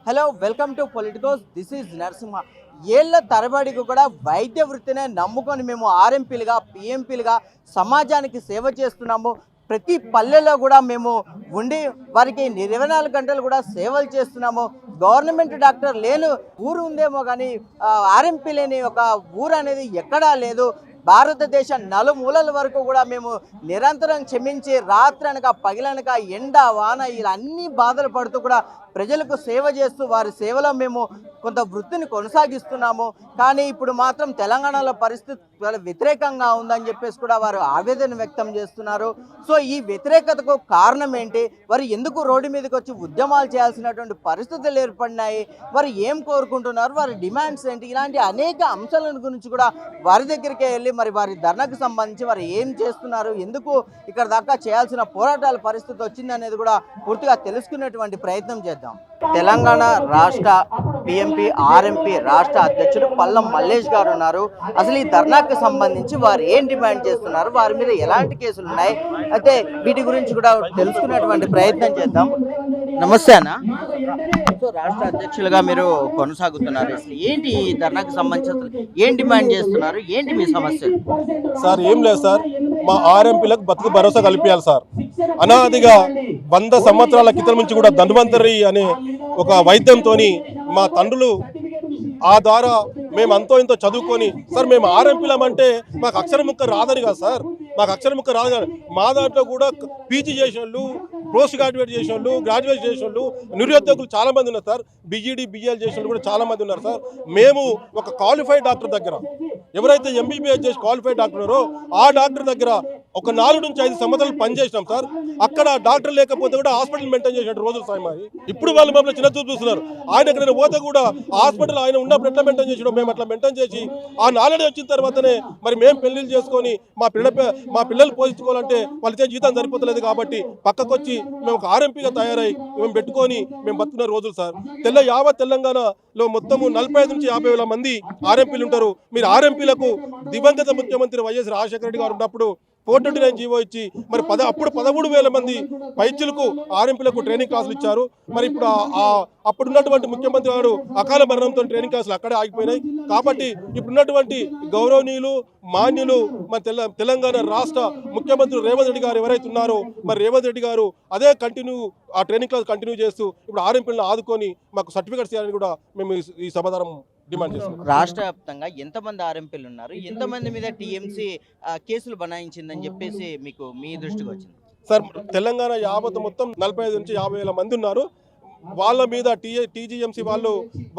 Hello welcome to Politicos. This is Narasimha. ఏళ్ల తరబడికి కూడా వైద్య వృత్తినే నమ్ముకొని మేము ఆర్ఎంపీలుగా పిఎంపీలుగా సమాజానికి సేవ చేస్తున్నాము. ప్రతి పల్లెలో కూడా మేము ఉండి వారికి 24 గంటలు కూడా సేవలు చేస్తున్నాము. గవర్నమెంట్ డాక్టర్ లేని ఊరు ఉందేమో కానీ ఆర్ఎంపీ లేని ఒక ఊరు అనేది ఎక్కడా లేదు. భారతదేశ నలుమూలల వరకు కూడా మేము నిరంతరం క్షమించి రాత్రనక పగిలనక ఎండ వాన ఇలా అన్ని బాధలు పడుతూ కూడా ప్రజలకు సేవ చేస్తూ వారి సేవలో మేము కొంత వృత్తిని కొనసాగిస్తున్నాము. కానీ ఇప్పుడు మాత్రం తెలంగాణలో పరిస్థితి వ్యతిరేకంగా ఉందని చెప్పేసి కూడా వారు ఆవేదన వ్యక్తం చేస్తున్నారు. సో ఈ వ్యతిరేకతకు కారణం ఏంటి, వారు ఎందుకు రోడ్డు మీదకి వచ్చి ఉద్యమాలు చేయాల్సినటువంటి పరిస్థితులు ఏర్పడినాయి, వారు ఏం కోరుకుంటున్నారు, వారి డిమాండ్స్ ఏంటి, ఇలాంటి అనేక అంశాల గురించి కూడా వారి దగ్గరికే వెళ్ళి మరి వారి ధర్నాకు సంబంధించి వారు ఏం చేస్తున్నారు, ఎందుకు ఇక్కడ దాకా చేయాల్సిన పోరాటాల పరిస్థితి వచ్చింది అనేది కూడా పూర్తిగా తెలుసుకునేటువంటి ప్రయత్నం చేద్దాం. తెలంగాణ రాష్ట్ర పిఎంపీ ఆర్ఎంపీ రాష్ట్ర అధ్యక్షుడు పల్లం మల్లేష్ గారు ఉన్నారు. అసలు ఈ ధర్నాకు సంబంధించి వారు ఏం డిమాండ్ చేస్తున్నారు, వారి మీద ఎలాంటి కేసులు ఉన్నాయి, అయితే వీటి గురించి కూడా తెలుసుకునేటువంటి ప్రయత్నం చేద్దాం. నమస్తే అన్న. సో రాష్ట్ర అధ్యక్షులుగా మీరు కొనసాగుతున్నారు. అసలు ఏంటి ఈ ధర్నాకు సంబంధించి అసలు ఏం డిమాండ్ చేస్తున్నారు, ఏంటి మీ సమస్యలు? సార్ ఏం లేదు సార్, మా ఆర్ఎంపీలకు బతుకు భరోసా కల్పించాలి సార్. అనాదిగా 100 సంవత్సరాల క్రితం నుంచి కూడా ధన్వంతరి అనే ఒక వైద్యంతో మా తండ్రులు ఆ ద్వారా మేము అంతో ఇంతో చదువుకొని సార్ మేము ఆర్ఎంపీలమంటే మాకు అక్షరం ముక్క రాదని కాదు సార్, మాకు అక్షరం ముక్క రాదు కాదు. మా దాంట్లో కూడా పీజీ చేసిన వాళ్ళు, పోస్ట్ గ్రాడ్యుయేట్ చేసిన వాళ్ళు, గ్రాడ్యుయేట్ చేసిన వాళ్ళు, నిరుద్యోగులు చాలా మంది ఉన్నారు సార్. బీజీడీ బీఎల్ చేసిన వాళ్ళు కూడా చాలా మంది ఉన్నారు సార్. మేము ఒక క్వాలిఫైడ్ డాక్టర్ దగ్గర, ఎవరైతే ఎంబీబీఎస్ చేసి క్వాలిఫైడ్ డాక్టర్ ఉన్నారో ఆ డాక్టర్ దగ్గర ఒక 4 నుంచి 5 సంవత్సరాలు పనిచేసినాం సార్. అక్కడ డాక్టర్ లేకపోతే కూడా హాస్పిటల్ మెయింటైన్ చేసిన రోజులు సార్ మాది. ఇప్పుడు వాళ్ళు మమ్మల్ని చిన్న చూపు చూస్తున్నారు. ఆయన ఎక్కడైనా పోతే కూడా హాస్పిటల్ ఆయన ఉన్నప్పుడు ఎట్లా మెయింటైన్ చేసినాం మేము అట్లా మెయింటైన్ చేసి ఆ నాలెడ్జ్ వచ్చిన తర్వాతనే మరి మేము పెళ్లిళ్ళు చేసుకొని మా పిల్లలు పోషించుకోవాలంటే వాళ్ళకి జీతం సరిపోతలేదు కాబట్టి పక్కకొచ్చి మేము ఒక ఆర్ఎంపీగా తయారై మేము పెట్టుకొని మేము బతుకున్న రోజులు సార్. యావత్ తెలంగాణలో మొత్తము 45 నుంచి 50 వేల మంది ఆర్ఎంపీలు ఉంటారు. మీరు ఆర్ఎంపీలకు దివంగత ముఖ్యమంత్రి వైఎస్ రాజశేఖర రెడ్డి గారు ఉన్నప్పుడు 429 జీవో ఇచ్చి మరి అప్పుడు 13,000 మంది పైచులకు ఆర్ఎంపీలకు ట్రైనింగ్ క్లాసులు ఇచ్చారు. మరి ఇప్పుడు అప్పుడున్నటువంటి ముఖ్యమంత్రి గారు అకాల మరణంతో ట్రైనింగ్ క్లాసులు అక్కడే ఆగిపోయినాయి. కాబట్టి ఇప్పుడున్నటువంటి గౌరవనీయులు మాన్యులు మన తెలంగాణ రాష్ట్ర ముఖ్యమంత్రి రేవంత్ రెడ్డి గారు ఎవరైతే ఉన్నారో మరి రేవంత్ రెడ్డి గారు అదే ఆ ట్రైనింగ్ క్లాస్ కంటిన్యూ చేస్తూ ఇప్పుడు ఆర్ఎంపీలను ఆదుకొని మాకు సర్టిఫికేట్స్ ఇవ్వాలని కూడా మేము ఈ సభాధారం డిమాండ్ చేస్తున్నాం. రాష్ట్ర వ్యాప్తంగా ఎంతమంది ఆర్ఎంపీలు ఉన్నారు, ఎంతమంది మీద టీఎంసీ కేసులు బనాయించిందని చెప్పేసి మీకు మీ దృష్టికి వచ్చింది? సార్ తెలంగాణ యావత్ మొత్తం 45 నుంచి 50 వేల మంది ఉన్నారు. వాళ్ళ మీద టీజీఎంసీ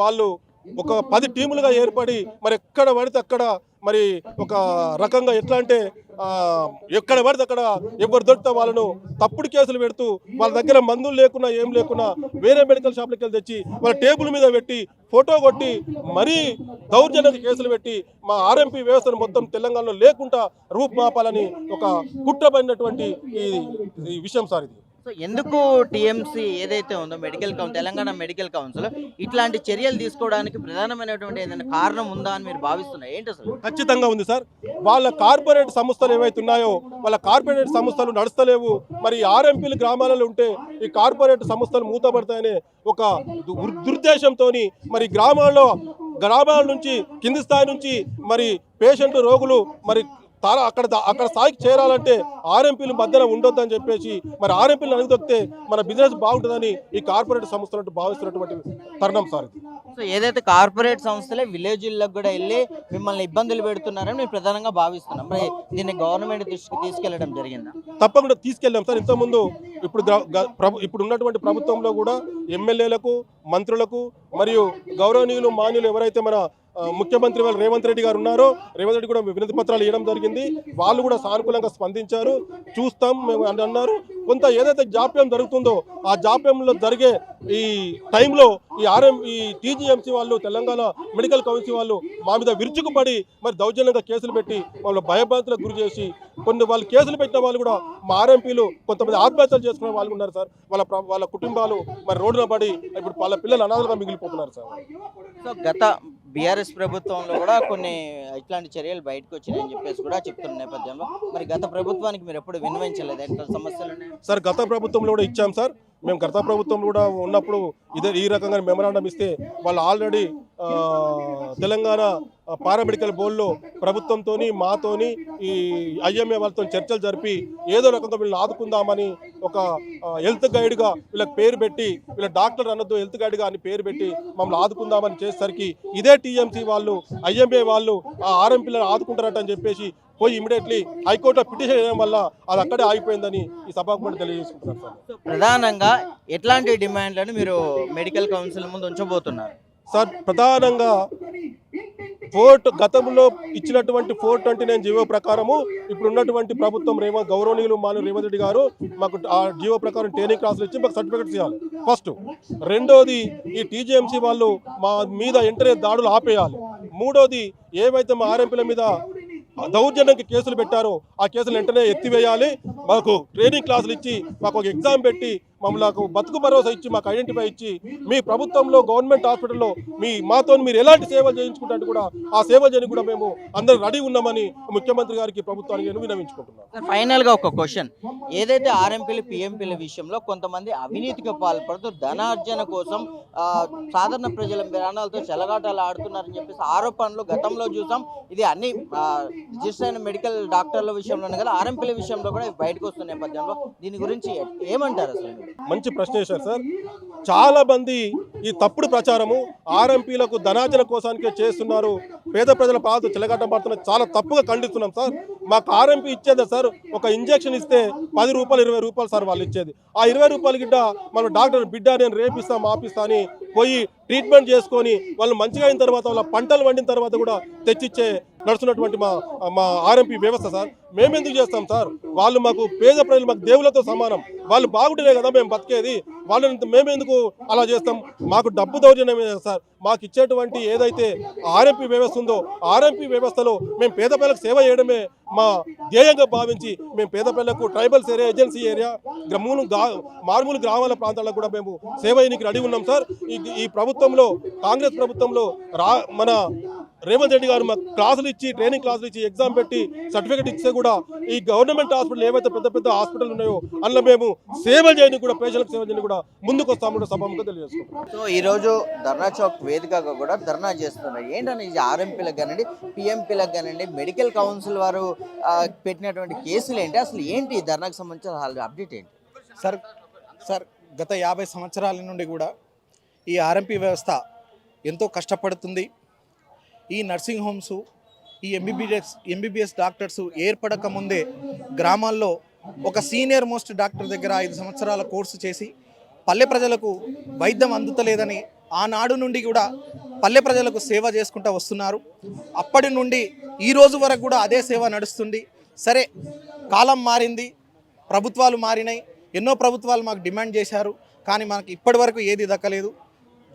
వాళ్ళు ఒక 10 టీములుగా ఏర్పడి మరి ఎక్కడ పడితే అక్కడ మరి ఒక రకంగా ఎట్లా అంటే ఎక్కడ పడితే అక్కడ ఎవరు దొరికితే వాళ్ళను తప్పుడు కేసులు పెడుతూ వాళ్ళ దగ్గర మందులు లేకున్నా ఏం లేకున్నా వేరే మెడికల్ షాప్లకి వెళ్ళి తెచ్చి వాళ్ళ టేబుల్ మీద పెట్టి ఫోటో కొట్టి మరీ దౌర్జన్య కేసులు పెట్టి మా ఆర్ఎంపీ వ్యవస్థను మొత్తం తెలంగాణలో లేకుండా రూపుమాపాలని ఒక కుట్రపడినటువంటి ఈ విషయం సార్ ఇది. సో ఎందుకు టీఎంసీ ఏదైతే ఉందో తెలంగాణ మెడికల్ కౌన్సిల్ ఇట్లాంటి చర్యలు తీసుకోవడానికి ప్రధానమైనటువంటి ఏదైనా కారణం ఉందా అని మీరు భావిస్తున్నారు? ఏంటి అసలు? ఖచ్చితంగా ఉంది సార్. వాళ్ళ కార్పొరేట్ సంస్థలు ఏవైతే ఉన్నాయో వాళ్ళ కార్పొరేట్ సంస్థలు నడుస్తలేవు. మరి ఆర్ఎంపీలు గ్రామాలలో ఉంటే ఈ కార్పొరేట్ సంస్థలు మూతపడతాయనే ఒక దురుద్దేశంతో మరి గ్రామాల నుంచి కింది స్థాయి నుంచి మరి పేషెంట్లు రోగులు మరి అక్కడ స్థాయికి చేరాలంటే ఆర్ఎంపీలు మధ్యన ఉండొద్దని చెప్పేసి మరి ఆర్ఎంపీలు అణిగిదొక్కితే మన బిజినెస్ బాగుంటుందని ఈ కార్పొరేట్ సంస్థలు భావిస్తున్నటువంటి తరుణం సార్. సో ఏదైతే కార్పొరేట్ సంస్థలే విలేజ్లకు కూడా వెళ్ళి మిమ్మల్ని ఇబ్బందులు పెడుతున్నారని మేము ప్రధానంగా భావిస్తున్నాం. మరి దీన్ని గవర్నమెంట్ దృష్టికి తీసుకెళ్లడం జరిగిందా? తప్పకుండా తీసుకెళ్ళాం సార్. ఇంతకుముందు ఇప్పుడు ఉన్నటువంటి ప్రభుత్వంలో కూడా ఎమ్మెల్యేలకు, మంత్రులకు మరియు గౌరవనీయులు మాన్యులు ఎవరైతే మన ముఖ్యమంత్రి వాళ్ళు రేవంత్ రెడ్డి గారు ఉన్నారో రేవంత్ రెడ్డి కూడా వినతి పత్రాలు ఇవ్వడం జరిగింది. వాళ్ళు కూడా సానుకూలంగా స్పందించారు. చూస్తాం మేము అన్నారు. కొంత ఏదైతే జాప్యం జరుగుతుందో ఆ జాప్యంలో జరిగే ఈ టైంలో ఈ టీజీఎంసీ వాళ్ళు తెలంగాణ మెడికల్ కౌన్సిల్ వాళ్ళు మా మీద విరుచుకుపడి మరి దౌర్జన్యంగా కేసులు పెట్టి వాళ్ళు భయభ్రాంతులకు గురి చేసి వాళ్ళు కేసులు పెట్టిన వాళ్ళు కూడా మా ఆర్ఎంపీలు కొంతమంది ఆత్మహత్యలు చేసుకునే వాళ్ళు ఉన్నారు సార్. వాళ్ళ కుటుంబాలు మరి రోడ్డున పడి ఇప్పుడు వాళ్ళ పిల్లలు అనాథలుగా మిగిలిపోతున్నారు సార్. సో గత బీఆర్ఎస్ ప్రభుత్వంలో కూడా కొన్ని ఇట్లాంటి చర్యలు బయటకు వచ్చినాయని చెప్పేసి కూడా చెప్తున్న నేపథ్యంలో మరి గత ప్రభుత్వానికి మీరు ఎప్పుడు విన్నవించలేదు ఎట్లా సమస్యలు? సార్ గత ప్రభుత్వంలో కూడా ఇచ్చాం సార్. మేము గత ప్రభుత్వం కూడా ఉన్నప్పుడు ఈ రకంగా మెమరాండం ఇస్తే వాళ్ళు ఆల్రెడీ తెలంగాణ పారామెడికల్ బోర్డులో ప్రభుత్వంతోని మాతోని ఈ ఐఎంఏ వాళ్ళతో చర్చలు జరిపి ఏదో రకంగా వీళ్ళని ఆదుకుందామని ఒక హెల్త్ గైడ్గా వీళ్ళకి పేరు పెట్టి వీళ్ళ డాక్టర్ అనొద్దు హెల్త్ గైడ్గా అని పేరు పెట్టి మమ్మల్ని ఆదుకుందామని చేసేసరికి ఇదే టీఎంసీ వాళ్ళు ఐఎంఏ వాళ్ళు ఆ ఆర్ఎంపీలను ఆదుకుంటారట అని చెప్పేసి పోయి ఇమీడియట్లీ హైకోర్టులో పిటిషన్ చేయడం వల్ల అది అక్కడే ఆగిపోయిందని ఈ సభకు తెలియజేసుకుంటున్నారు సార్. ప్రధానంగా ఎట్లాంటి డిమాండ్లను మీరు మెడికల్ కౌన్సిల్ ముందు ఉంచబోతున్నారు? సార్ ప్రధానంగా గతంలో ఇచ్చినటువంటి 429 జీవో ప్రకారము ఇప్పుడు ఉన్నటువంటి ప్రభుత్వం గౌరవనీయులు రేవంత్ రెడ్డి గారు మాకు ఆ జీవో ప్రకారం ట్రైనింగ్ క్లాసులు ఇచ్చి మాకు సర్టిఫికెట్స్ ఇవ్వాలి ఫస్ట్. రెండోది ఈ టీజీఎంసీ వాళ్ళు మా మీద వెంటనే దాడులు ఆపేయాలి. మూడోది ఏవైతే మా ఆర్ఎంపీల మీద దౌర్జన్యంకి కేసులు పెట్టారో ఆ కేసులు వెంటనే ఎత్తివేయాలి. మాకు ట్రైనింగ్ క్లాసులు ఇచ్చి మాకు ఒక ఎగ్జామ్ పెట్టి మమ్మల్ని బతుకు భరోసా ఇచ్చి మాకు ఐడెంటిఫై ఇచ్చి మీ ప్రభుత్వంలో గవర్నమెంట్ హాస్పిటల్లో మాతో మీరు ఎలాంటి సేవలు చేయించుకుంటే కూడా ఆ సేవలు చేయని కూడా మేము అందరూ రెడీ ఉన్నామని ముఖ్యమంత్రి గారికి ప్రభుత్వానికి నేను విన్నవించుకుంటున్నాను. ఫైనల్గా ఒక క్వశ్చన్, ఏదైతే ఆర్ఎంపీలు పిఎంపీల విషయంలో కొంతమంది అవినీతికి పాల్పడుతూ ధనార్జన కోసం సాధారణ ప్రజల ప్రాణాలతో చెలగాటాలు ఆడుతున్నారని చెప్పేసి ఆరోపణలు గతంలో చూసాం. ఇది అన్ని రిజిస్టర్ అయిన మెడికల్ డాక్టర్ల విషయంలోనే కదా, ఆర్ఎంపీల విషయంలో కూడా బయటకు వస్తున్న నేపథ్యంలో దీని గురించి ఏమంటారు? అసలు మంచి ప్రశ్న వేశారు సార్. చాలా మంది ఈ తప్పుడు ప్రచారము ఆర్ఎంపీలకు ధనార్జన కోసానికే చేస్తున్నారు, పేద ప్రజల పాలతో చెలగాటం పడుతున్నారు, చాలా తప్పుగా ఖండిస్తున్నాం సార్. మాకు ఆర్ఎంపీ ఇచ్చేది సార్ ఒక ఇంజెక్షన్ ఇస్తే 10 రూపాయలు 20 రూపాయలు సార్ వాళ్ళు ఇచ్చేది. ఆ 20 రూపాయల గిడ్డ మనం డాక్టర్ బిడ్డ నేను రేపిస్తా మాపిస్తా అని పోయి ట్రీట్మెంట్ చేసుకొని వాళ్ళు మంచిగా అయిన తర్వాత వాళ్ళ పంటలు వండిన తర్వాత కూడా తెచ్చిచ్చే నడుస్తున్నటువంటి మా ఆర్ఎంపీ వ్యవస్థ సార్. మేమెందుకు చేస్తాం సార్? వాళ్ళు మాకు పేద ప్రజలు మాకు దేవులతో సమానం, వాళ్ళు బాగుంటేనే కదా మేము బతికేది. వాళ్ళని మేమెందుకు అలా చేస్తాం? మాకు డబ్బు దౌర్జన్యమే సార్. మాకు ఇచ్చేటువంటి ఏదైతే ఆర్ఎంపీ వ్యవస్థ ఉందో ఆర్ఎంపీ వ్యవస్థలో మేము పేద ప్రజలకు సేవ చేయడమే మా ధ్యేయంగా భావించి మేము పేద ప్రజలకు ట్రైబల్స్ ఏరియా ఏజెన్సీ ఏరియా మారుమూల గ్రామాల ప్రాంతాలకు కూడా మేము సేవ చేయడానికి రెడీ ఉన్నాం సార్. ఈ ప్రభుత్వంలో కాంగ్రెస్ ప్రభుత్వంలో మన రేవంత్ రెడ్డి గారు మాకు క్లాసులు ఇచ్చి ట్రైనింగ్ క్లాసులు ఇచ్చి ఎగ్జామ్ పెట్టి సర్టిఫికేట్ ఇస్తే కూడా ఈ గవర్నమెంట్ హాస్పిటల్ ఏవైతే పెద్ద పెద్ద హాస్పిటల్ ఉన్నాయో అందులో మేము సేవలు చేయడానికి కూడా పేషెంట్లకు సేవ చేయడానికి కూడా ముందుకు వస్తామని సభముగా తెలియజేసుకుంటాం. సో ఈరోజు ధర్నా చౌక్ వేదికగా కూడా ధర్నా చేస్తున్నారు. ఏంటంటే ఇది ఆర్ఎంపీలకు కానివ్వండి పిఎంపీలకు కానివ్వండి మెడికల్ కౌన్సిల్ వారు పెట్టినటువంటి కేసులు ఏంటి, అసలు ఏంటి ధర్నాకు సంబంధించిన అప్డేట్ ఏంటి? సార్ గత 50 సంవత్సరాల నుండి కూడా ఈ ఆర్ఎంపీ వ్యవస్థ ఎంతో కష్టపడుతుంది. ఈ నర్సింగ్ హోమ్స్ ఈ ఎంబీబీఎస్ డాక్టర్స్ ఏర్పడక ముందే గ్రామాల్లో ఒక సీనియర్ మోస్ట్ డాక్టర్ దగ్గర 5 సంవత్సరాల కోర్సు చేసి పల్లె ప్రజలకు వైద్యం అందుతలేదని ఆనాడు నుండి కూడా పల్లె ప్రజలకు సేవ చేసుకుంటూ వస్తున్నారు. అప్పటి నుండి ఈ రోజు వరకు కూడా అదే సేవ నడుస్తుంది. సరే కాలం మారింది, ప్రభుత్వాలు మారినాయి, ఎన్నో ప్రభుత్వాలు మాకు డిమాండ్ చేశారు, కానీ మనకి ఇప్పటి వరకు ఏది దక్కలేదు.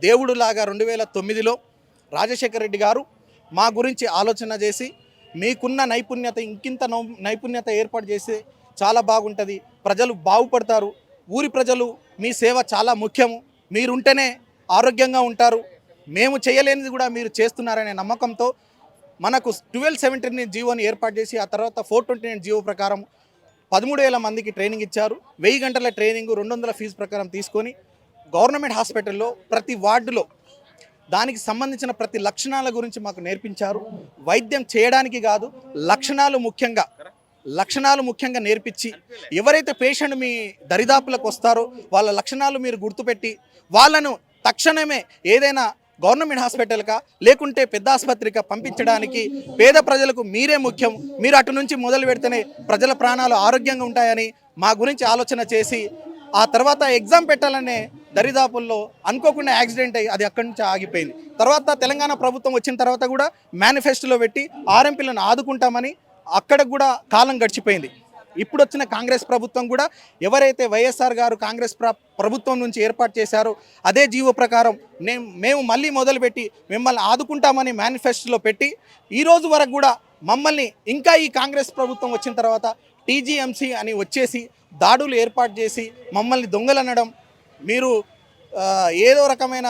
దేవుడులాగా 2009లో రాజశేఖర రెడ్డి గారు మా గురించి ఆలోచన చేసి మీకున్న నైపుణ్యత ఇంకింత నైపుణ్యత ఏర్పాటు చేస్తే చాలా బాగుంటుంది, ప్రజలు బాగుపడతారు, ఊరి ప్రజలు మీ సేవ చాలా ముఖ్యము, మీరుంటేనే ఆరోగ్యంగా ఉంటారు, మేము చేయలేనిది కూడా మీరు చేస్తున్నారనే నమ్మకంతో మనకు 1279 జీవోని ఏర్పాటు చేసి ఆ తర్వాత 429 జీవో ప్రకారం 13,000 మందికి ట్రైనింగ్ ఇచ్చారు. 1000 గంటల ట్రైనింగ్ 200 ఫీజు ప్రకారం తీసుకొని గవర్నమెంట్ హాస్పిటల్లో ప్రతి వార్డులో దానికి సంబంధించిన ప్రతి లక్షణాల గురించి మాకు నేర్పించారు. వైద్యం చేయడానికి కాదు, లక్షణాలు ముఖ్యంగా నేర్పించి ఎవరైతే పేషెంట్ మీ దరిదాపులకు వస్తారో వాళ్ళ లక్షణాలు మీరు గుర్తుపెట్టి వాళ్ళను తక్షణమే ఏదైనా గవర్నమెంట్ హాస్పిటల్కా లేకుంటే పెద్ద ఆసుపత్రికా పంపించడానికి పేద ప్రజలకు మీరే ముఖ్యం, మీరు అటు నుంచి మొదలు పెడితేనే ప్రజల ప్రాణాలు ఆరోగ్యంగా ఉంటాయని మా గురించి ఆలోచన చేసి ఆ తర్వాత ఎగ్జామ్ పెట్టాలనే దరిదాపుల్లో అనుకోకుండా యాక్సిడెంట్ అయ్యి అది అక్కడి నుంచి ఆగిపోయింది. తర్వాత తెలంగాణ ప్రభుత్వం వచ్చిన తర్వాత కూడా మేనిఫెస్టోలో పెట్టి ఆర్ఎంపీలను ఆదుకుంటామని అక్కడ కూడా కాలం గడిచిపోయింది. ఇప్పుడు వచ్చిన కాంగ్రెస్ ప్రభుత్వం కూడా ఎవరైతే వైఎస్ఆర్ గారు కాంగ్రెస్ ప్రభుత్వం నుంచి ఏర్పాటు చేశారో అదే జీవో ప్రకారం మేము మళ్ళీ మొదలుపెట్టి మిమ్మల్ని ఆదుకుంటామని మేనిఫెస్టోలో పెట్టి ఈరోజు వరకు కూడా మమ్మల్ని ఇంకా ఈ కాంగ్రెస్ ప్రభుత్వం వచ్చిన తర్వాత టీజీఎంసీ అని వచ్చేసి దాడులు ఏర్పాటు చేసి మమ్మల్ని దొంగలనడం, మీరు ఏదో రకమైన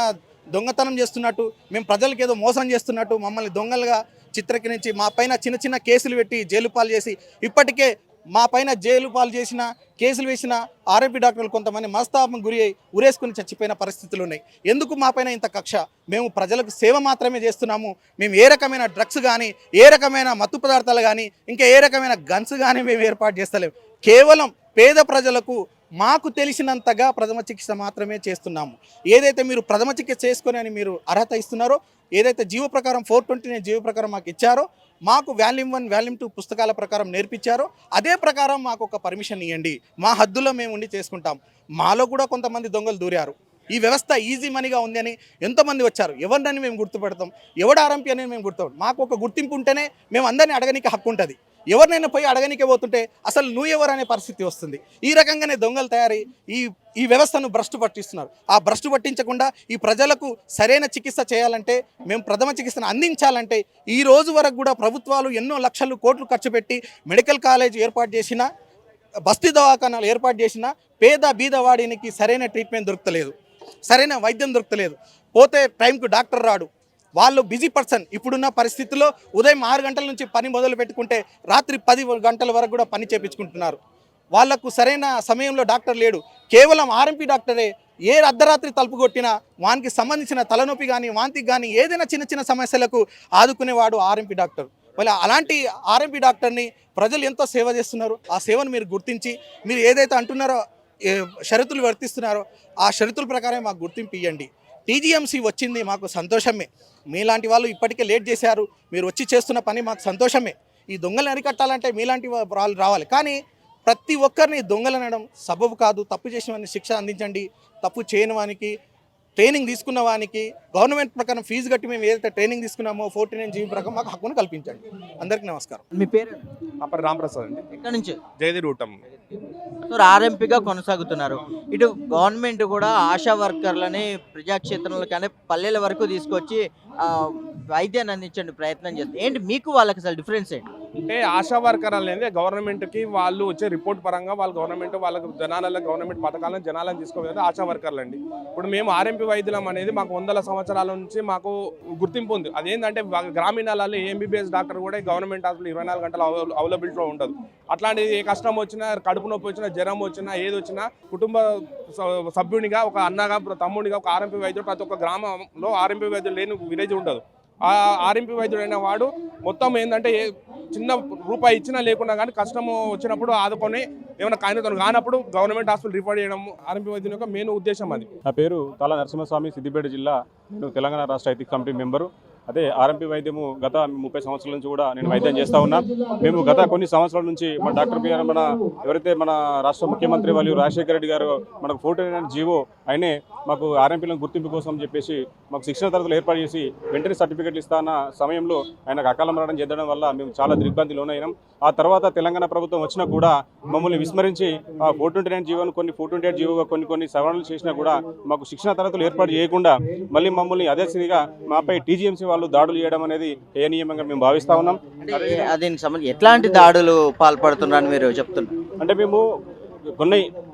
దొంగతనం చేస్తున్నట్టు, మేము ప్రజలకు ఏదో మోసం చేస్తున్నట్టు మమ్మల్ని దొంగలుగా చిత్రీకరించి మా పైన చిన్న చిన్న కేసులు పెట్టి జైలు పాలు చేసి ఇప్పటికే మా పైన జైలు పాలు చేసిన కేసులు వేసిన ఆర్ఎంపీ డాక్టర్లు కొంతమంది మనస్తాపం గురి అయి ఉరేసుకుని చచ్చిపోయిన పరిస్థితులు ఉన్నాయి. ఎందుకు మా పైన ఇంత కక్ష? మేము ప్రజలకు సేవ మాత్రమే చేస్తున్నాము. మేము ఏ రకమైన డ్రగ్స్ కానీ, ఏ రకమైన మత్తు పదార్థాలు కానీ, ఇంకా ఏ రకమైన గన్స్ కానీ మేము ఏర్పాటు చేస్తలేము. కేవలం పేద ప్రజలకు మాకు తెలిసినంతగా ప్రథమ చికిత్స మాత్రమే చేస్తున్నాము. ఏదైతే మీరు ప్రథమ చికిత్స చేసుకొని అని మీరు అర్హత ఇస్తున్నారో, ఏదైతే జీవో ప్రకారం 429 జీవో ప్రకారం మాకు ఇచ్చారో, మాకు వాల్యూమ్ 1 వాల్యూమ్ 2 పుస్తకాల ప్రకారం నేర్పించారో అదే ప్రకారం మాకు ఒక పర్మిషన్ ఇవ్వండి. మా హద్దులో మేము ఉండి చేసుకుంటాం. మాలో కూడా కొంతమంది దొంగలు దూరారు. ఈ వ్యవస్థ ఈజీ మనీగా ఉంది అని ఎంతోమంది వచ్చారు. ఎవరినని మేము గుర్తుపెడతాం? ఎవడు ఆర్ఎంపీ అని మేము గుర్తుపడతాం? మాకు ఒక గుర్తింపు ఉంటేనే మేము అందరినీ అడగనికి హక్కు ఉంటుంది. ఎవరినైనా పోయి అడగనికే పోతుంటే అసలు నువ్వు ఎవరు అనే పరిస్థితి వస్తుంది. ఈ రకంగానే దొంగలు తయారై ఈ వ్యవస్థను భ్రష్టు పట్టిస్తున్నారు. ఆ భ్రష్టు పట్టించకుండా ఈ ప్రజలకు సరైన చికిత్స చేయాలంటే, మేము ప్రథమ చికిత్సను అందించాలంటే ఈ రోజు వరకు కూడా ప్రభుత్వాలు ఎన్నో లక్షలు కోట్లు ఖర్చు పెట్టి మెడికల్ కాలేజ్ ఏర్పాటు చేసిన, బస్తీ దవాఖానాలు ఏర్పాటు చేసిన పేద బీదవాడినికి సరైన ట్రీట్మెంట్ దొరకలేదు, సరైన వైద్యం దొరకలేదు. పోతే టైంకు డాక్టర్ రాడు. వాళ్ళు బిజీ పర్సన్. ఇప్పుడున్న పరిస్థితుల్లో ఉదయం 6 గంటల నుంచి పని మొదలు పెట్టుకుంటే రాత్రి 10 గంటల వరకు కూడా పని చేపించుకుంటున్నారు. వాళ్లకు సరైన సమయంలో డాక్టర్ లేడు. కేవలం ఆర్ఎంపీ డాక్టరే ఏ అర్ధరాత్రి తలుపు కొట్టినా వానికి సంబంధించిన తలనొప్పి కానీ, వాంతికి కానీ, ఏదైనా చిన్న చిన్న సమస్యలకు ఆదుకునేవాడు ఆర్ఎంపీ డాక్టర్. మళ్ళీ అలాంటి ఆర్ఎంపీ డాక్టర్ని ప్రజలు ఎంతో సేవ చేస్తున్నారు. ఆ సేవను మీరు గుర్తించి, మీరు ఏదైతే అంటున్నారో షరతులు వర్తిస్తున్నారో ఆ షరతుల ప్రకారం మాకు గుర్తింపు ఇవ్వండి. టీజీఎంసీ వచ్చింది మాకు సంతోషమే. మీలాంటి వాళ్ళు ఇప్పటికే లేట్ చేశారు. మీరు వచ్చి చేస్తున్న పని మాకు సంతోషమే. ఈ దొంగలను అరికట్టాలంటే మీలాంటి వాళ్ళు రావాలి. కానీ ప్రతి ఒక్కరిని దొంగలనడం సబబు కాదు. తప్పు చేసిన వాడిని శిక్ష అందించండి. తప్పు చేయని వానికి, ట్రైనింగ్ తీసుకున్న వానికి గవర్నమెంట్ ప్రకారం ఫీజు కట్టి మేము ఏదైతే ట్రైనింగ్ తీసుకున్నామో 49 జీవో ప్రకారం మాకు హక్కును కల్పించండి. అందరికీ నమస్కారం. మీ పేరు? అప్పుడు రామప్రసాద్ అండి. ఎక్కడి నుంచి? జయది రూటం. సో ఆర్ఎంపీగా కొనసాగుతున్నారు. ఇటు గవర్నమెంట్ కూడా ఆశా వర్కర్లని ప్రజాక్షేత్రంలో కానీ పల్లెల వరకు తీసుకొచ్చి వైద్యాన్ని అందించండి ప్రయత్నం చేస్తారు. ఏంటి మీకు వాళ్ళకి అసలు డిఫరెన్స్ ఏంటి? అంటే ఆశా వర్కర్ అనేది గవర్నమెంట్కి వాళ్ళు వచ్చే రిపోర్ట్ పరంగా వాళ్ళ గవర్నమెంట్ వాళ్ళకు జనాలలో గవర్నమెంట్ పథకాలను జనాలను తీసుకోవాలి ఆశా వర్కర్లు అండి. ఇప్పుడు మేము ఆర్ఎంపీ వైద్యులం అనేది మాకు 100 సంవత్సరాల నుంచి మాకు గుర్తింపు ఉంది. అదేంటంటే గ్రామీణాలలో ఎంబీబీఎస్ డాక్టర్ కూడా గవర్నమెంట్ హాస్పిటల్ 24 గంటలు అవైలబిలిటీలో ఉండదు. అట్లాంటిది ఏ కష్టం వచ్చినా, కడుపు నొప్పి వచ్చినా, జ్వరం వచ్చినా, ఏది వచ్చినా కుటుంబ సభ్యునిగా, ఒక అన్నగా, తమ్ముడిగా ఒక ఆర్ఎంపీ వైద్యుడు ప్రతి ఒక్క గ్రామంలో ఆర్ఎంపీ వైద్యుడు లేని విలేజ్ ఉండదు. ఆ ఆర్ఎంపీ వైద్యుడు అయిన వాడు మొత్తం ఏంటంటే చిన్న రూపాయి ఇచ్చినా లేకున్నా కానీ కష్టము వచ్చినప్పుడు ఆదుకొని ఏమైనా కాయనతో కానప్పుడు గవర్నమెంట్ హాస్పిటల్ రిఫర్ చేయడం ఆర్ఎంపీ వైద్యుని యొక్క మెయిన్ ఉద్దేశం అది. నా పేరు తాలా నరసింహస్వామి, సిద్దిపేట జిల్లా. నేను తెలంగాణ రాష్ట్ర ఎథిక్స్ కమిటీ మెంబరు. అదే ఆర్ఎంపీ వైద్యము గత 30 సంవత్సరాల నుంచి కూడా నేను వైద్యం చేస్తూ ఉన్నా. మేము గత కొన్ని సంవత్సరాల నుంచి మన డాక్టర్ బిఆర్ ఎవరైతే మన రాష్ట్ర ముఖ్యమంత్రి వాళ్ళు రాజశేఖర రెడ్డి గారు మనకు 49 జీవో అయినే మాకు ఆర్ఎంపీలను గుర్తింపు కోసం చెప్పేసి మాకు శిక్షణ తరగతులు ఏర్పాటు చేసి వెంటనే సర్టిఫికెట్లు ఇస్తాన్న సమయంలో ఆయనకు అకాల మరణం చెందడం వల్ల మేము చాలా దిగ్భ్రాంతి లోనైనాం. ఆ తర్వాత తెలంగాణ ప్రభుత్వం వచ్చినా కూడా మమ్మల్ని విస్మరించి 429 జీవోను కొన్ని 428 జీవోగా కొన్ని సవరణలు చేసినా కూడా మాకు శిక్షణ తరగతులు ఏర్పాటు చేయకుండా మళ్ళీ మమ్మల్ని అదే స్థితిగా మాపై టీజీఎంసీ వాళ్ళు దాడులు చేయడం అనేది హేయనీయంగా మేము భావిస్తూ ఉన్నాం. దీనికి సంబంధించి ఎట్లాంటి దాడులు పాల్పడుతున్నారని మీరు చెప్తున్నారు? అంటే మేము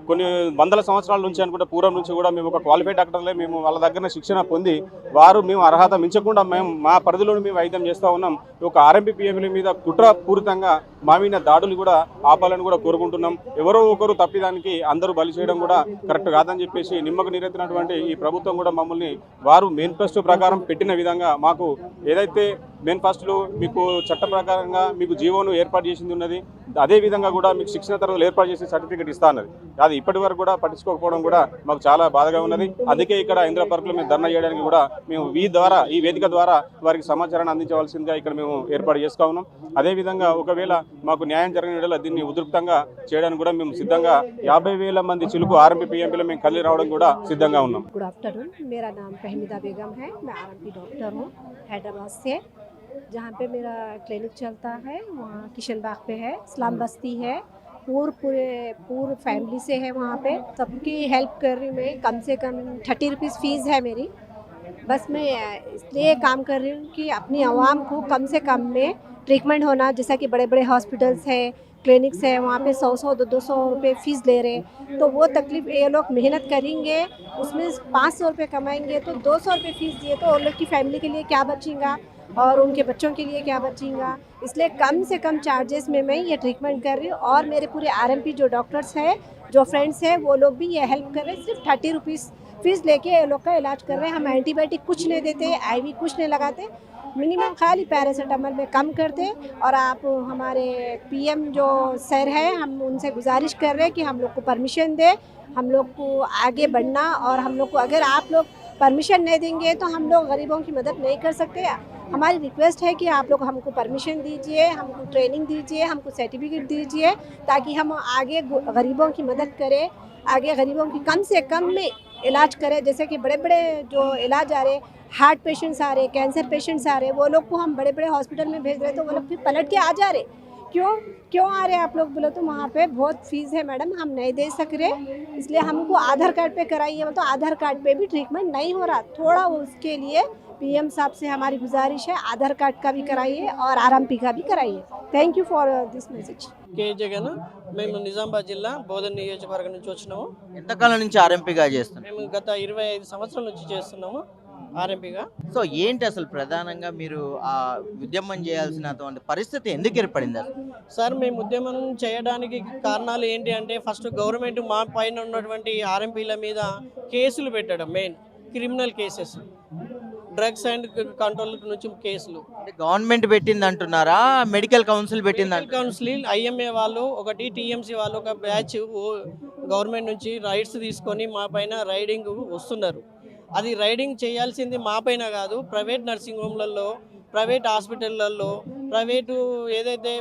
కొన్ని వందల సంవత్సరాల నుంచి అనుకుంటే పూర్వం నుంచి కూడా మేము ఒక క్వాలిఫైడ్ డాక్టర్లే మేము వాళ్ళ దగ్గర శిక్షణ పొంది వారు మేము అర్హత మించకుండా మేము మా పరిధిలో మేము వైద్యం చేస్తూ ఉన్నాం. ఒక ఆర్ఎంపీ పిఎంల మీద కుట్రపూరితంగా మా మీద దాడులు కూడా ఆపాలని కూడా కోరుకుంటున్నాం. ఎవరో ఒకరు తప్పిదానికి అందరూ బలి చేయడం కూడా కరెక్ట్ కాదని చెప్పేసి నిమ్మకు నీరెత్తినటువంటి ఈ ప్రభుత్వం కూడా మమ్మల్ని వారు మేనిఫెస్టో ప్రకారం పెట్టిన విధంగా మాకు ఏదైతే మేనిఫెస్టోలో మీకు చట్ట ప్రకారంగా మీకు జీవోను ఏర్పాటు చేసింది ఉన్నది, అదే విధంగా కూడా మీకు శిక్షణ తరగతులు ఏర్పాటు చేసి సర్టిఫికేట్ ఇస్తా అన్నది. అది ఇప్పటి వరకు కూడా పట్టించుకోకపోవడం కూడా మాకు చాలా బాధగా ఉన్నది. అందుకే ఇక్కడ ఇందిరా పార్కులో మేము ధర్నా చేయడానికి కూడా మేము ఈ వేదిక ద్వారా వారికి సమాచారాన్ని అందించవలసిందిగా ఇక్కడ మేము ఏర్పాటు చేస్తూ ఉన్నాం. అదేవిధంగా ఒకవేళ మాకు న్యాయం జరిగిన వేళ దీన్ని ఉధృతంగా చేయడానికి కూడా మేము సిద్ధంగా 50,000 మంది చిలుకు ఆర్ఎంపీ పిఎంపీలో మేము కలిసి రావడం కూడా సిద్ధంగా ఉన్నాం. गुड आफ्टरनून, मेरा नाम फहमीदा बेगम है। मैं आरएमपी डॉक्टर हूँ हैदराबाद से। जहाँ पे मेरा क्लिनिक चलता है वहाँ किशन बाग पे है, इस्लाम बस्ती है। पूरे फैमिली से है वहाँ पे। सबकी हेल्प कर रही हूँ मैं। कम से कम 30 रुपीज़ फ़ीस है मेरी। बस मैं इसलिए काम कर रही हूँ कि अपनी आवाम को कम से कम में ट्रीटमेंट होना, जैसा कि बड़े बड़े हॉस्पिटल्स है, क्लिनिक्स है, वहाँ पे 100-200 रुपये फ़ीस ले रहे हैं। तो वो तकलीफ़ ये लोग मेहनत करेंगे, उसमें 500 रुपये कमाएंगे तो 200 रुपये फ़ीस दिए तो उन लोग की फैमिली के लिए क्या बचेगा? और उनके बच्चों के लिए क्या बचेगा, इसलिए कम से कम चार्जेस में मैं ये ट्रीटमेंट कर रही हूँ। और मेरे पूरे आरएमपी जो डॉक्टर्स हैं, जो फ्रेंड्स हैं, वो लोग भी ये हेल्प कर रहे हैं। सिर्फ 30 रुपीज़ फीस लेके ये लोग का इलाज कर रहे हैं। हम एंटीबायोटिक कुछ नहीं देते, आईवी कुछ नहीं लगाते, मिनिमम खाली पैरासीटामोल में कम करते। और आप हमारे पीएम जो सर है, हम उनसे गुजारिश कर रहे हैं कि हम लोग को परमिशन दे, हम लोग को आगे बढ़ना। और हम लोग को अगर आप लोग परमिशन नहीं देंगे तो हम लोग गरीबों की मदद नहीं कर सकते। हमारी रिक्वेस्ट है कि आप लोग हमको परमिशन दीजिए, हमको ट्रेनिंग दीजिए, हमको सर्टिफिकेट दीजिए, ताकि हम आगे गरीबों की मदद करें, आगे गरीबों की कम से कम में इलाज करें। जैसे कि बड़े बड़े जो इलाज आ रहे, हार्ट पेशेंट्स आ रहे, कैंसर पेशेंट्स आ रहे, वो लोग को हम बड़े बड़े हॉस्पिटल में भेज रहे तो वो लोग फिर पलट के आ जा रहे। क्यों आ रहे आप लोग बोलो तो वहाँ पे बहुत फीस है मैडम, हम नहीं दे सक रहे, इसलिए हमको आधार कार्ड पे कराइए। तो आधार कार्ड पे भी ट्रीटमेंट नहीं हो रहा, थोड़ा उसके लिए पीएम साहब से हमारी गुजारिश है, आधार कार्ड का भी कराइए और आरएमपी का भी कराइए। Thank you for this message. K Jagan, మేము నిజామాబాద్ జిల్లా బోధన నియోజకవర్గం నుంచి వచ్చినాము. ఎంతకాలం నుంచి ఆర్ఎంపీగా చేస్తున్నారు? మేము గత 25 సంవత్సరాల నుంచి చేస్తున్నాము ఆర్ఎంపీగా. సో ఏంటి అసలు ప్రధానంగా మీరు ఆ ఉద్యమం చేయాల్సినటువంటి పరిస్థితి ఎందుకు ఏర్పడింది అసలు? సార్, మేము ఉద్యమం చేయడానికి కారణాలు ఏంటి అంటే, ఫస్ట్ గవర్నమెంట్ మా పైన ఉన్నటువంటి ఆర్ఎంపీల మీద కేసులు పెట్టడం, main criminal cases, drugs and control నుంచి కేసులు. అంటే గవర్నమెంట్ పెట్టింది అంటున్నారా, మెడికల్ కౌన్సిల్ పెట్టింది? కౌన్సిల్, ఐఎంఏ వాళ్ళు ఒకటి, టీఎంసీ వాళ్ళు ఒక బ్యాచ్ గవర్నమెంట్ నుంచి రైట్స్ తీసుకొని మా పైన రైడింగ్ వస్తున్నారు. అది రైడింగ్ చేయాల్సింది మా పైన కాదు, ప్రైవేట్ నర్సింగ్ హోమ్లలో, ప్రైవేట్ హాస్పిటళ్ళల్లో, ప్రైవేటు ఏదైతే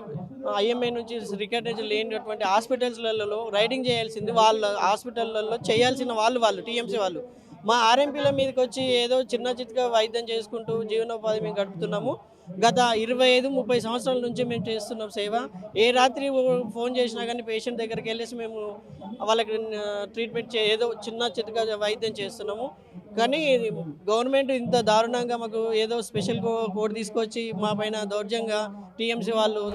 ఐఎంఏ నుంచి రికగ్నైజ్ లేనటువంటి హాస్పిటల్స్లలో రైడింగ్ చేయాల్సింది వాళ్ళ హాస్పిటళ్ళల్లో చేయాల్సిన వాళ్ళు టీఎంసీ వాళ్ళు. మా ఆర్ఎంపీల మీదకి వచ్చి ఏదో చిన్న చిత్గా వైద్యం చేసుకుంటూ జీవనోపాధి మేము గడుపుతున్నాము. గత 25-30 సంవత్సరాల నుంచి మేము చేస్తున్నాం సేవ. ఏ రాత్రి ఫోన్ చేసినా కానీ పేషెంట్ దగ్గరికి వెళ్ళేసి మేము వాళ్ళకి ట్రీట్మెంట్ ఏదో చిన్న చిత్గా వైద్యం చేస్తున్నాము. కానీ గవర్నమెంట్ ఇంత దారుణంగా మాకు ఏదో స్పెషల్ కోడ్ తీసుకొచ్చి మా పైన దౌర్జంగా టీఎంసీ వాళ్ళు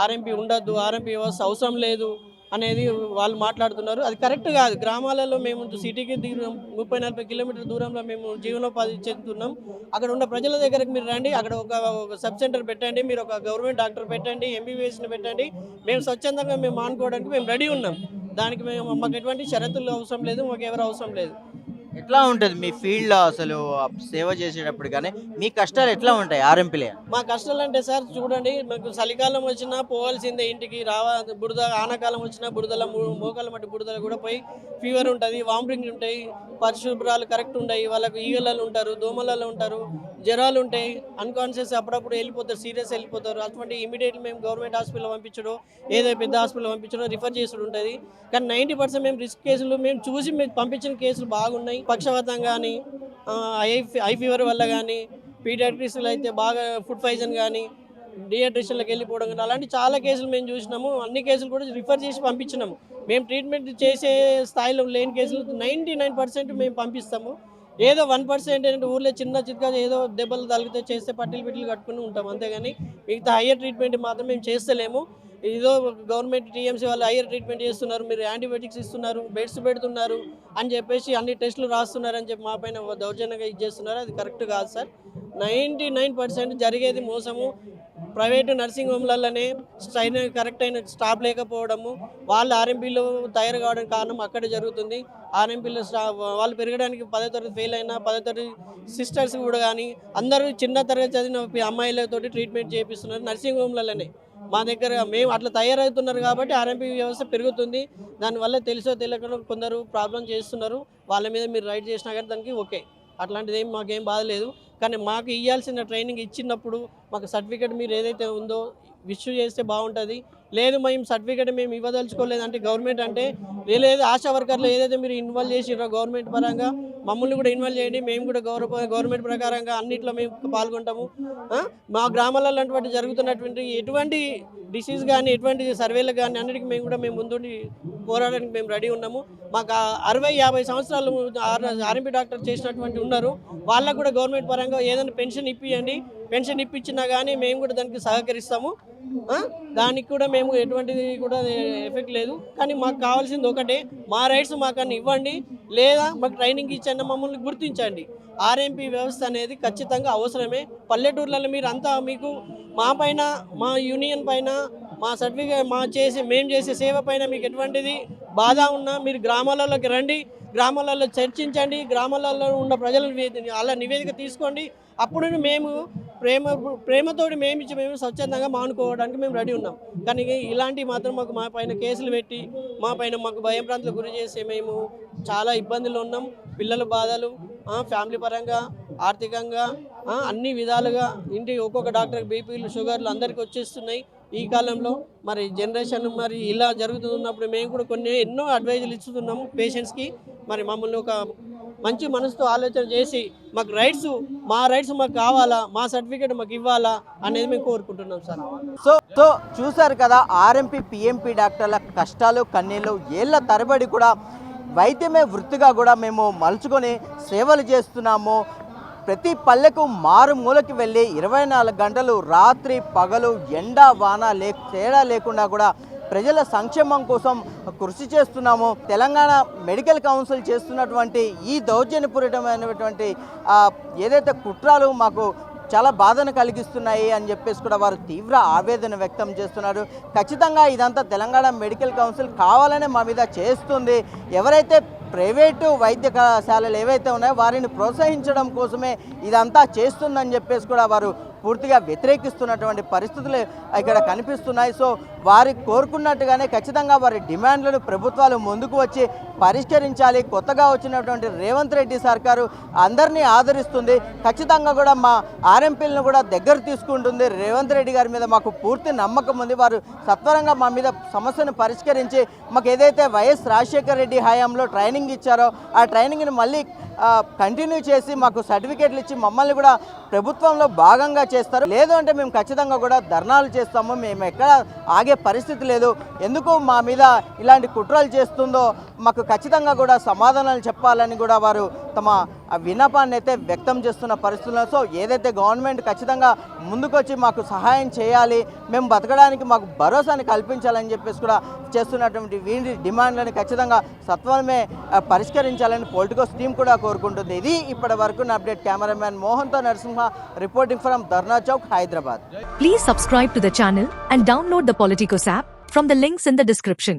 ఆర్ఎంపీ ఉండద్దు, ఆర్ఎంపీ వ్యవస్థ అవసరం లేదు అనేది వాళ్ళు మాట్లాడుతున్నారు. అది కరెక్ట్ కాదు. గ్రామాలలో మేము సిటీకి 30-40 కిలోమీటర్ల దూరంలో మేము జీవనోపాధి చెందుతున్నాం. అక్కడ ఉన్న ప్రజల దగ్గరకు మీరు రండి, అక్కడ ఒక సబ్ సెంటర్ పెట్టండి, మీరు ఒక గవర్నమెంట్ డాక్టర్ పెట్టండి, ఎంబీబీఎస్ని పెట్టండి, మేము స్వచ్ఛందంగా మేము మానుకోవడానికి మేము రెడీ ఉన్నాం. దానికి మాకు ఎటువంటి షరతులు అవసరం లేదు, మాకు ఎవరు అవసరం లేదు. ఎట్లా ఉంటుంది మీ ఫీల్డ్లో అసలు సేవ చేసేటప్పుడు? కానీ మీ కష్టాలు ఎట్లా ఉంటాయి ఆర్ఎంపీలే? మా కష్టాలు అంటే సార్ చూడండి, మాకు చలికాలం వచ్చినా పోవాల్సిందే ఇంటికి, బురద, ఆనకాలం వచ్చినా బురదల, మోకాల మట్టి బురదలు కూడా పోయి ఫీవర్ ఉంటుంది, వామిటింగ్ ఉంటాయి, పరిశుభ్రాలు కరెక్ట్ ఉంటాయి, వాళ్ళకు ఈగలలో ఉంటారు, దోమలలో ఉంటారు, జ్వరాలు ఉంటాయి, అన్కాన్షియస్ అప్పుడప్పుడు వెళ్ళిపోతారు, సీరియస్ వెళ్ళిపోతారు. అటువంటి ఇమీడియట్లీ మేము గవర్నమెంట్ హాస్పిటల్ పంపించడం, ఏదో పెద్ద హాస్పిటల్ పంపించడం, రిఫర్ చేసుడు ఉంటుంది. కానీ 90% మేము రిస్క్ కేసులు మేము చూసి మేము పంపించిన కేసులు బాగున్నాయి. పక్షవాతం కానీ, ఐ ఫీవర్ వల్ల కానీ, పీడియాట్రిక్స్లో అయితే బాగా ఫుడ్ పాయిజన్ కానీ, డిహైడ్రేషన్లకు వెళ్ళిపోవడం కానీ, అలాంటి చాలా కేసులు మేము చూసినాము. అన్ని కేసులు కూడా రిఫర్ చేసి పంపించినాము. మేము ట్రీట్మెంట్ చేసే స్థాయిలో లేని కేసులు 99% మేము పంపిస్తాము. ఏదో 1% ఊర్లో చిన్న చిత్గా ఏదో దెబ్బలు తగిలితే చేస్తే పట్టీలు కట్టుకుని ఉంటాం, అంతేగాని మిగతా హయ్యర్ ట్రీట్మెంట్ మాత్రం మేము చేస్తలేము. ఏదో గవర్నమెంట్ టీఎంసీ వాళ్ళు హయ్యర్ ట్రీట్మెంట్ చేస్తున్నారు, మీరు యాంటీబయాటిక్స్ ఇస్తున్నారు, బెడ్స్ పెడుతున్నారు అని చెప్పేసి అన్ని టెస్టులు రాస్తున్నారు అని చెప్పి మా పైన దౌర్జన్యంగా ఇచ్చేస్తున్నారు. అది కరెక్ట్ కాదు సార్. 99% జరిగేది మోసము. ప్రైవేటు నర్సింగ్ హోమ్లలోనే కరెక్ట్ అయిన స్టాఫ్ లేకపోవడము, వాళ్ళు ఆర్ఎంపీలో తయారు కావడానికి కారణం అక్కడే జరుగుతుంది. ఆర్ఎంపీలో వాళ్ళు పెరగడానికి 10వ తరగతి ఫెయిల్ అయినా 10వ తరగతి సిస్టర్స్ కూడా కానీ అందరూ చిన్న తరగతి చదివిన అమ్మాయిలతో ట్రీట్మెంట్ చేపిస్తున్నారు నర్సింగ్ హోమ్లలోనే. మా దగ్గర మేము అట్లా తయారవుతున్నారు కాబట్టి ఆర్ఎంపీ వ్యవస్థ పెరుగుతుంది. దానివల్ల తెలుసో తెలియకుండా కొందరు ప్రాబ్లం చేస్తున్నారు. వాళ్ళ మీద మీరు రైట్ చేసినా కానీ దానికి ఓకే, అట్లాంటిది ఏం మాకేం బాధ లేదు. కానీ మాకు ఇవ్వాల్సిన ట్రైనింగ్ ఇచ్చినప్పుడు మాకు సర్టిఫికేట్ మీరు ఏదైతే ఉందో ఇష్యూ చేస్తే బాగుంటుంది. లేదు మేము సర్టిఫికేట్ మేము ఇవ్వదలుచుకోలేదు అంటే గవర్నమెంట్ అంటే లేదు, ఆశా వర్కర్లు ఏదైతే మీరు ఇన్వాల్వ్ చేసిరో గవర్నమెంట్ పరంగా మమ్మల్ని కూడా ఇన్వాల్వ్ చేయండి, మేము కూడా గవర్నమెంట్ ప్రకారంగా అన్నిట్లో మేము పాల్గొంటాము. మా గ్రామాలలో అటువంటి జరుగుతున్నటువంటి ఎటువంటి డిసీజ్ కానీ ఎటువంటి సర్వేలు కానీ అన్నిటికీ మేము ముందుండి పోరాడడానికి మేము రెడీ ఉన్నాము. మాకు 60-50 సంవత్సరాలు ఆర్ఎంపీ డాక్టర్ చేసినటువంటి ఉన్నారు, వాళ్ళకు కూడా గవర్నమెంట్ పరంగా ఏదైనా పెన్షన్ ఇప్పియండి, పెన్షన్ ఇప్పించినా కానీ మేము కూడా దానికి సహకరిస్తాము. దానికి కూడా మేము ఎటువంటిది కూడా ఎఫెక్ట్ లేదు. కానీ మాకు కావాల్సింది ఒకటే, మా రైట్స్ మాకన్నా ఇవ్వండి, లేదా మాకు ట్రైనింగ్ ఇచ్చండి, మమ్మల్ని గుర్తించండి. ఆర్ఎంపీ వ్యవస్థ అనేది ఖచ్చితంగా అవసరమే. పల్లెటూర్లలో మీరు అంతా మీకు మా పైన, మా యూనియన్ పైన, మా సర్టిఫికేట్ మేము చేసే సేవ పైన మీకు ఎటువంటిది బాధ ఉన్నా మీరు గ్రామాలలోకి రండి, గ్రామాలలో చర్చించండి, గ్రామాలలో ఉన్న ప్రజల అలా నివేదిక తీసుకోండి. అప్పుడు మేము ప్రేమతోటి మేము స్వచ్ఛందంగా మానుకోవడానికి మేము రెడీ ఉన్నాం. కానీ ఇలాంటివి మాత్రం మా పైన కేసులు పెట్టి మాకు భయం ప్రాంతాలకు గురి చేసి మేము చాలా ఇబ్బందులు ఉన్నాం. పిల్లల బాధలు, ఫ్యామిలీ పరంగా, ఆర్థికంగా, అన్ని విధాలుగా ఇంటికి ఒక్కొక్క డాక్టర్కి బీపీలు, షుగర్లు అందరికీ వచ్చేస్తున్నాయి ఈ కాలంలో. మరి జనరేషన్ మరి ఇలా జరుగుతున్నప్పుడు మేము కూడా ఎన్నో అడ్వైజులు ఇస్తున్నాము పేషెంట్స్కి. మరి మమ్మల్ని ఒక మంచి మనసుతో ఆలోచన చేసి మాకు మా రైట్స్ మాకు కావాలా, మా సర్టిఫికేట్ మాకు ఇవ్వాలా అనేది మేము కోరుకుంటున్నాం సార్. సో చూశారు కదా, ఆర్ఎంపీ పిఎంపీ డాక్టర్ల కష్టాలు కన్నీళ్ళు. ఏళ్ల తరబడి కూడా వైద్యమే వృత్తిగా కూడా మేము మలుచుకొని సేవలు చేస్తున్నాము. ప్రతి పల్లెకు మారుమూలకి వెళ్ళి 24 గంటలు రాత్రి పగలు ఎండ వాన తేడా లేకుండా కూడా ప్రజల సంక్షేమం కోసం కృషి చేస్తున్నాము. తెలంగాణ మెడికల్ కౌన్సిల్ చేస్తున్నటువంటి ఈ దౌర్జన్యపూరితమైనటువంటి ఏదైతే కుట్రలు మాకు చాలా బాధను కలిగిస్తున్నాయి అని చెప్పేసి కూడా వారు తీవ్ర ఆవేదన వ్యక్తం చేస్తున్నారు. ఖచ్చితంగా ఇదంతా తెలంగాణ మెడికల్ కౌన్సిల్ కావాలనే మా మీద చేస్తుంది. ఎవరైతే ప్రైవేటు వైద్య కళాశాలలు ఏవైతే ఉన్నాయో వారిని ప్రోత్సహించడం కోసమే ఇదంతా చేస్తుందని చెప్పేసి కూడా వారు పూర్తిగా వ్యతిరేకిస్తున్నటువంటి పరిస్థితులు ఇక్కడ కనిపిస్తున్నాయి. సో వారి కోరుకున్నట్టుగానే ఖచ్చితంగా వారి డిమాండ్లను ప్రభుత్వాలు ముందుకు వచ్చి పరిష్కరించాలి. కొత్తగా వచ్చినటువంటి రేవంత్ రెడ్డి సర్కారు అందరినీ ఆదరిస్తుంది. ఖచ్చితంగా కూడా మా ఆర్ఎంపీలను కూడా దగ్గర తీసుకుంటుంది. రేవంత్ రెడ్డి గారి మీద మాకు పూర్తి నమ్మకం ఉంది. వారు సత్వరంగా మా మీద సమస్యను పరిష్కరించి మాకు ఏదైతే వైఎస్ రాజశేఖర రెడ్డి హయాంలో ట్రైనింగ్ ఇచ్చారో ఆ ట్రైనింగ్ని మళ్ళీ కంటిన్యూ చేసి మాకు సర్టిఫికేట్లు ఇచ్చి మమ్మల్ని కూడా ప్రభుత్వంలో భాగంగా చేస్తారు. లేదు అంటే మేము ఖచ్చితంగా కూడా ధర్నాలు చేస్తాము. మేము ఎక్కడ ఆగే పరిస్థితి లేదు. ఎందుకు మా మీద ఇలాంటి కుట్రలు చేస్తుందో మాకు ఖచ్చితంగా కూడా సమాధానాలు చెప్పాలని కూడా వారు తమ విన్నపాన్ని అయితే వ్యక్తం చేస్తున్న పరిస్థితుల్లో. సో ఏదైతే గవర్నమెంట్ ఖచ్చితంగా ముందుకొచ్చి మాకు సహాయం చేయాలి, మేము బతకడానికి మాకు భరోసాని కల్పించాలని చెప్పేసి కూడా చేస్తున్నటువంటి వీరి డిమాండ్లను ఖచ్చితంగా సత్వరమే పరిష్కరించాలని పొలిటికోస్ టీం కూడా కోరుకుంటుంది. ఇది ఇప్పటి వరకు నా అప్డేట్. కెమెరామ్యాన్ మోహన్తో Narasimha reporting from Dharna Chowk, Hyderabad. Please subscribe to the channel and download the Politicos app from the links in the description.